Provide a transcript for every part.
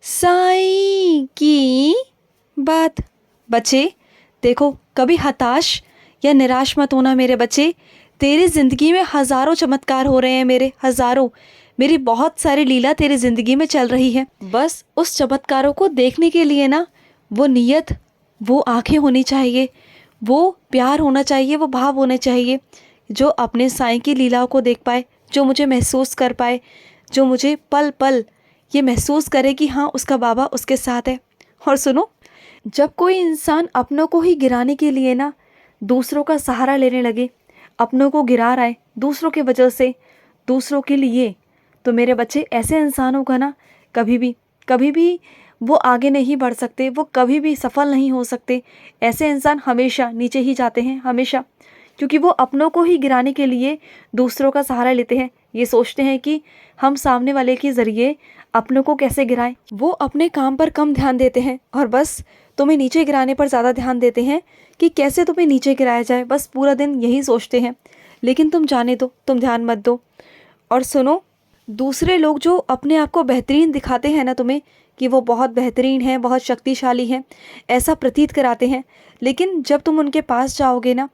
साईं की बात। बच्चे देखो, कभी हताश या निराश मत होना मेरे बच्चे। तेरी ज़िंदगी में हज़ारों चमत्कार हो रहे हैं, मेरे हज़ारों। मेरी बहुत सारी लीला तेरी ज़िंदगी में चल रही है। बस उस चमत्कारों को देखने के लिए ना वो नीयत, वो आंखें होनी चाहिए, वो प्यार होना चाहिए, वो भाव होने चाहिए, जो अपने साईं की लीलाओं को देख पाए, जो मुझे महसूस कर पाए, जो मुझे पल पल ये महसूस करे कि हाँ, उसका बाबा उसके साथ है। और सुनो, जब कोई इंसान अपनों को ही गिराने के लिए ना दूसरों का सहारा लेने लगे, अपनों को गिरा रहा है दूसरों की वजह से, दूसरों के लिए, तो मेरे बच्चे ऐसे इंसानों का ना कभी भी वो आगे नहीं बढ़ सकते, वो कभी भी सफल नहीं हो सकते। ऐसे इंसान हमेशा नीचे ही जाते हैं, हमेशा, क्योंकि वो अपनों को ही गिराने के लिए दूसरों का सहारा लेते हैं। ये सोचते हैं कि हम सामने वाले के ज़रिए अपनों को कैसे गिराएं। वो अपने काम पर कम ध्यान देते हैं और बस तुम्हें नीचे गिराने पर ज़्यादा ध्यान देते हैं कि कैसे तुम्हें नीचे गिराया जाए। बस पूरा दिन यही सोचते हैं। लेकिन तुम जाने दो, तुम ध्यान मत दो। और सुनो, दूसरे लोग जो अपने आप को बेहतरीन दिखाते हैं ना तुम्हें, कि वो बहुत बेहतरीन हैं, बहुत शक्तिशाली हैं, ऐसा प्रतीत कराते हैं, लेकिन जब तुम उनके पास जाओगे ना,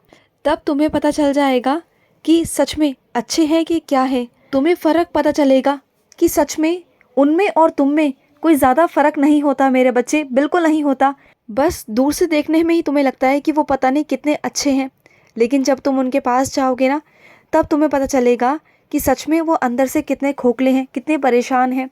तब तुम्हें पता चल जाएगा कि सच में अच्छे हैं कि क्या है। तुम्हें फ़र्क पता चलेगा कि सच में उनमें और तुम में कोई ज़्यादा फ़र्क नहीं होता मेरे बच्चे, बिल्कुल नहीं होता। बस दूर से देखने में ही तुम्हें लगता है कि वो पता नहीं कितने अच्छे हैं, लेकिन जब तुम उनके पास जाओगे ना, तब तुम्हें पता चलेगा कि सच में वो अंदर से कितने खोखले हैं, कितने परेशान हैं।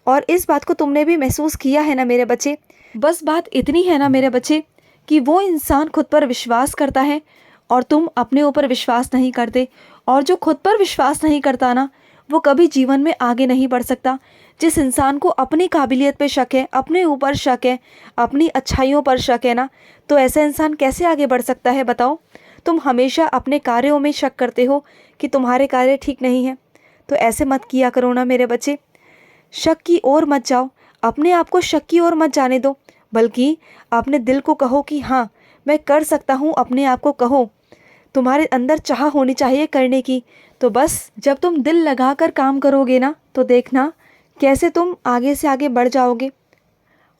और इस बात को तुमने भी महसूस किया है ना मेरे बच्चे। बस बात इतनी है ना मेरे बच्चे, कि वो इंसान खुद पर विश्वास करता है और तुम अपने ऊपर विश्वास नहीं करते। और जो खुद पर विश्वास नहीं करता ना, वो कभी जीवन में आगे नहीं बढ़ सकता। जिस इंसान को अपनी काबिलियत पे शक है, अपने ऊपर शक है, अपनी अच्छाइयों पर शक है ना, तो ऐसा इंसान कैसे आगे बढ़ सकता है बताओ। तुम हमेशा अपने कार्यों में शक करते हो कि तुम्हारे कार्य ठीक नहीं हैं, तो ऐसे मत किया करो ना मेरे बच्चे। शक की ओर मत जाओ, अपने आप को शक की ओर मत जाने दो, बल्कि अपने दिल को कहो कि हाँ, मैं कर सकता हूँ। अपने आप को कहो, तुम्हारे अंदर चाह होनी चाहिए करने की। तो बस जब तुम दिल लगा कर काम करोगे ना, तो देखना कैसे तुम आगे से आगे बढ़ जाओगे।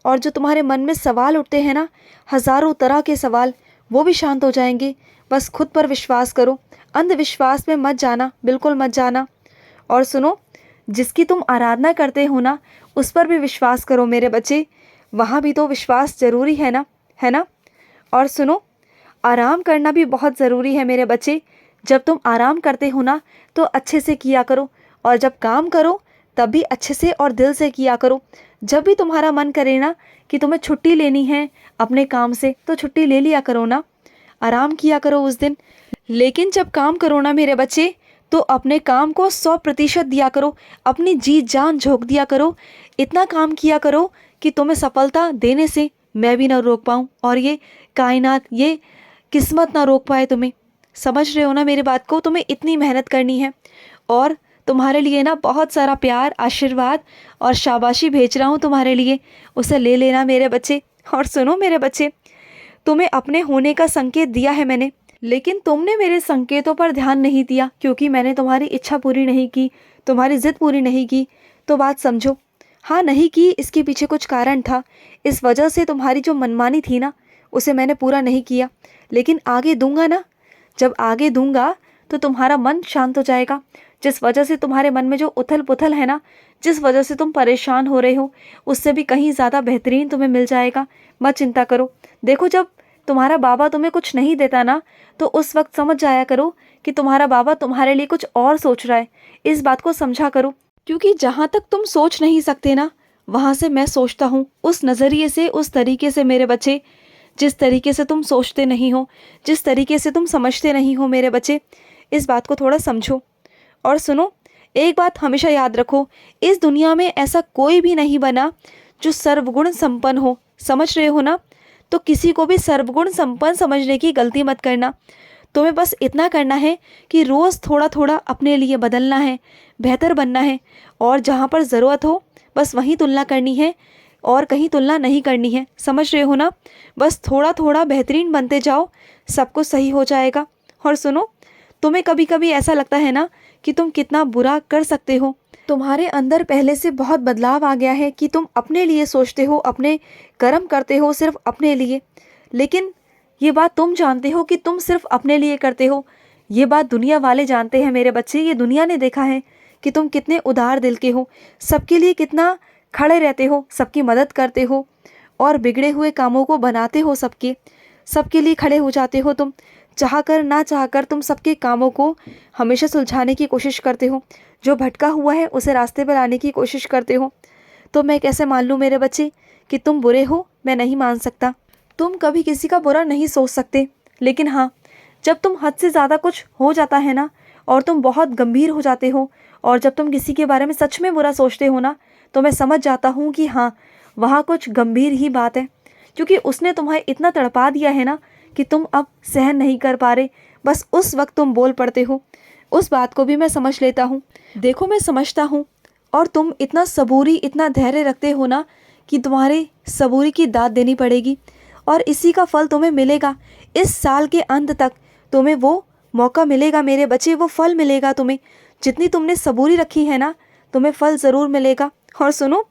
और जो तुम्हारे मन में सवाल उठते हैं ना, हज़ारों तरह के सवाल, वो भी शांत हो जाएंगे। बस खुद पर विश्वास करो, अंधविश्वास में मत जाना, बिल्कुल मत जाना। और सुनो, जिसकी तुम आराधना करते हो ना, उस पर भी विश्वास करो मेरे बच्चे। वहाँ भी तो विश्वास ज़रूरी है ना, है ना। और सुनो, आराम करना भी बहुत ज़रूरी है मेरे बच्चे। जब तुम आराम करते हो ना, तो अच्छे से किया करो, और जब काम करो तब भी अच्छे से और दिल से किया करो। जब भी तुम्हारा मन करे ना कि तुम्हें छुट्टी लेनी है अपने काम से, तो छुट्टी ले लिया करो ना, आराम किया करो उस दिन। लेकिन जब काम करो ना मेरे बच्चे, तो अपने काम को 100% दिया करो, अपनी जी जान झोंक दिया करो। इतना काम किया करो कि तुम्हें सफलता देने से मैं भी ना रोक पाऊँ, और ये कायनात, ये किस्मत ना रोक पाए तुम्हें। समझ रहे हो ना मेरी बात को। तुम्हें इतनी मेहनत करनी है, और तुम्हारे लिए ना बहुत सारा प्यार, आशीर्वाद और शाबाशी भेज रहा हूँ तुम्हारे लिए, उसे ले लेना मेरे बच्चे। और सुनो मेरे बच्चे, तुम्हें अपने होने का संकेत दिया है मैंने, लेकिन तुमने मेरे संकेतों पर ध्यान नहीं दिया, क्योंकि मैंने तुम्हारी इच्छा पूरी नहीं की, तुम्हारी ज़िद पूरी नहीं की। तो बात समझो, हाँ, नहीं की, इसके पीछे कुछ कारण था। इस वजह से तुम्हारी जो मनमानी थी ना, उसे मैंने पूरा नहीं किया। लेकिन आगे दूंगा ना, जब आगे दूंगा तो तुम्हारा मन शांत हो जाएगा। जिस वजह से तुम्हारे मन में जो उथल पुथल है ना, जिस वजह से तुम परेशान हो रहे हो, उससे भी कहीं ज़्यादा बेहतरीन तुम्हें मिल जाएगा। मत चिंता करो। देखो, जब तुम्हारा बाबा तुम्हें कुछ नहीं देता ना, तो उस वक्त समझ जाया करो कि तुम्हारा बाबा तुम्हारे लिए कुछ और सोच रहा है। इस बात को समझा करो, क्योंकि जहाँ तक तुम सोच नहीं सकते ना, वहाँ से मैं सोचता हूँ, उस नज़रिए से, उस तरीके से मेरे बच्चे। जिस तरीके से तुम सोचते नहीं हो, जिस तरीके से तुम समझते नहीं हो मेरे बच्चे, इस बात को थोड़ा समझो। और सुनो, एक बात हमेशा याद रखो, इस दुनिया में ऐसा कोई भी नहीं बना जो सर्वगुण संपन्न हो। समझ रहे हो ना। तो किसी को भी सर्वगुण संपन्न समझने की गलती मत करना। तुम्हें बस इतना करना है कि रोज़ थोड़ा थोड़ा अपने लिए बदलना है, बेहतर बनना है, और जहाँ पर ज़रूरत हो बस वहीं तुलना करनी है, और कहीं तुलना नहीं करनी है। समझ रहे हो ना। बस थोड़ा थोड़ा बेहतरीन बनते जाओ, सब कुछ सही हो जाएगा। और सुनो, तुम्हें कभी कभी ऐसा लगता है ना कि तुम कितना बुरा कर सकते हो, तुम्हारे अंदर पहले से बहुत बदलाव आ गया है कि तुम अपने लिए सोचते हो, अपने कर्म करते हो सिर्फ अपने लिए। लेकिन ये बात तुम जानते हो कि तुम सिर्फ अपने लिए करते हो। ये बात दुनिया वाले जानते हैं मेरे बच्चे, ये दुनिया ने देखा है कि तुम कितने उदार दिल के हो, सबके लिए कितना खड़े रहते हो, सबकी मदद करते हो और बिगड़े हुए कामों को बनाते हो, सबके लिए खड़े हो जाते हो तुम। चाहकर ना चाहकर तुम सबके कामों को हमेशा सुलझाने की कोशिश करते हो, जो भटका हुआ है उसे रास्ते पर लाने की कोशिश करते हो। तो मैं कैसे मान लूँ मेरे बच्चे कि तुम बुरे हो? मैं नहीं मान सकता। तुम कभी किसी का बुरा नहीं सोच सकते, लेकिन हाँ, जब तुम हद से ज़्यादा कुछ हो जाता है ना और तुम बहुत गंभीर हो जाते हो और जब तुम किसी के बारे में सच में बुरा सोचते हो ना, तो मैं समझ जाता हूँ कि हाँ, वहाँ कुछ गंभीर ही बात है, क्योंकि उसने तुम्हें इतना तड़पा दिया है ना कि तुम अब सहन नहीं कर पा रहे। बस उस वक्त तुम बोल पड़ते हो। उस बात को भी मैं समझ लेता हूँ। देखो, मैं समझता हूँ और तुम इतना सबूरी, इतना धैर्य रखते हो ना कि तुम्हारे सबूरी की दाद देनी पड़ेगी और इसी का फल तुम्हें मिलेगा। इस साल के अंत तक तुम्हें वो मौका मिलेगा मेरे बच्चे, वो फल मिलेगा तुम्हें। जितनी तुमने सबूरी रखी है ना, तुम्हें फल ज़रूर मिलेगा। और सुनो,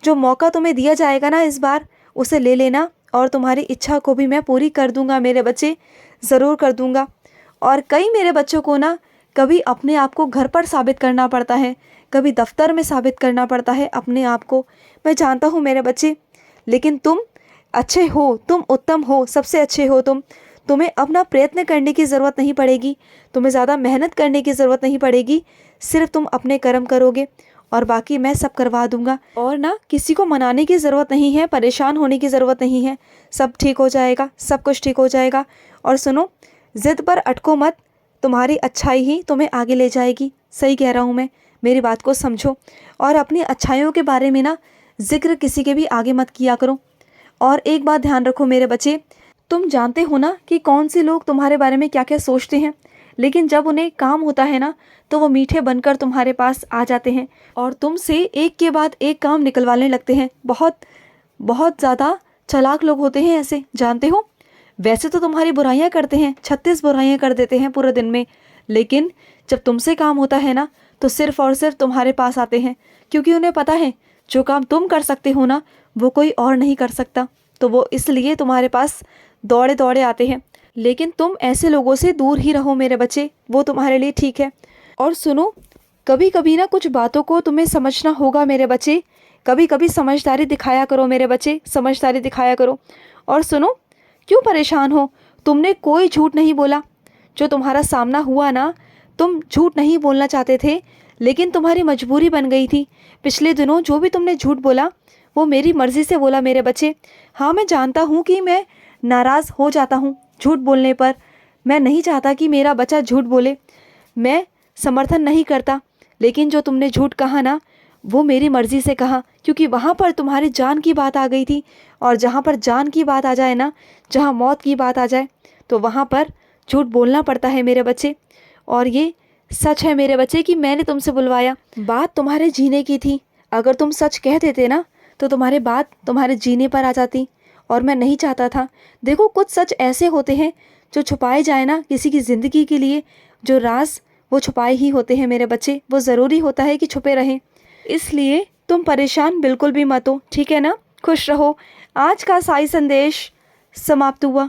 जो मौका तुम्हें दिया जाएगा ना इस बार, उसे ले लेना और तुम्हारी इच्छा को भी मैं पूरी कर दूंगा मेरे बच्चे, ज़रूर कर दूंगा। और कई मेरे बच्चों को ना कभी अपने आप को घर पर साबित करना पड़ता है, कभी दफ्तर में साबित करना पड़ता है अपने आप को। मैं जानता हूँ मेरे बच्चे, लेकिन तुम अच्छे हो, तुम उत्तम हो, सबसे अच्छे हो तुम। तुम्हें अपना प्रयत्न करने की ज़रूरत नहीं पड़ेगी, तुम्हें ज़्यादा मेहनत करने की ज़रूरत नहीं पड़ेगी। सिर्फ तुम अपने कर्म करोगे और बाकी मैं सब करवा दूंगा। और ना, किसी को मनाने की ज़रूरत नहीं है, परेशान होने की ज़रूरत नहीं है। सब ठीक हो जाएगा, सब कुछ ठीक हो जाएगा। और सुनो, ज़िद पर अटको मत, तुम्हारी अच्छाई ही तुम्हें आगे ले जाएगी। सही कह रहा हूँ मैं, मेरी बात को समझो और अपनी अच्छाइयों के बारे में ना जिक्र किसी के भी आगे मत किया करो। और एक बात ध्यान रखो मेरे बच्चे, तुम जानते हो ना कि कौन से लोग तुम्हारे बारे में क्या क्या सोचते हैं, लेकिन जब उन्हें काम होता है ना, तो वो मीठे बनकर तुम्हारे पास आ जाते हैं और तुमसे एक के बाद एक काम निकलवाने लगते हैं। बहुत बहुत ज़्यादा चालाक लोग होते हैं ऐसे, जानते हो। वैसे तो तुम्हारी बुराइयां करते हैं, 36 बुराइयां कर देते हैं पूरे दिन में, लेकिन जब तुमसे काम होता है ना, तो सिर्फ और सिर्फ तुम्हारे पास आते हैं, क्योंकि उन्हें पता है जो काम तुम कर सकते हो ना, वो कोई और नहीं कर सकता। तो वो इसलिए तुम्हारे पास दौड़े दौड़े आते हैं। लेकिन तुम ऐसे लोगों से दूर ही रहो मेरे बच्चे, वो तुम्हारे लिए ठीक है। और सुनो, कभी कभी ना कुछ बातों को तुम्हें समझना होगा मेरे बच्चे, कभी कभी समझदारी दिखाया करो मेरे बच्चे, समझदारी दिखाया करो। और सुनो, क्यों परेशान हो? तुमने कोई झूठ नहीं बोला। जो तुम्हारा सामना हुआ ना, तुम झूठ नहीं बोलना चाहते थे, लेकिन तुम्हारी मजबूरी बन गई थी। पिछले दिनों जो भी तुमने झूठ बोला, वो मेरी मर्ज़ी से बोला मेरे बच्चे। हाँ, मैं जानता हूँ कि मैं नाराज़ हो जाता हूँ झूठ बोलने पर। मैं नहीं चाहता कि मेरा बच्चा झूठ बोले, मैं समर्थन नहीं करता। लेकिन जो तुमने झूठ कहा ना, वो मेरी मर्ज़ी से कहा, क्योंकि वहाँ पर तुम्हारी जान की बात आ गई थी। और जहाँ पर जान की बात आ जाए ना, जहाँ मौत की बात आ जाए, तो वहाँ पर झूठ बोलना पड़ता है मेरे बच्चे। और ये सच है मेरे बच्चे कि मैंने तुमसे बुलवाया, बात तुम्हारे जीने की थी। अगर तुम सच कह देते ना, तो तुम्हारे बात तुम्हारे जीने पर आ जाती, और मैं नहीं चाहता था। देखो, कुछ सच ऐसे होते हैं जो छुपाए जाए ना किसी की ज़िंदगी के लिए, जो राज वो छुपाए ही होते हैं मेरे बच्चे, वो ज़रूरी होता है कि छुपे रहें। इसलिए तुम परेशान बिल्कुल भी मत हो, ठीक है ना? खुश रहो। आज का साई संदेश समाप्त हुआ।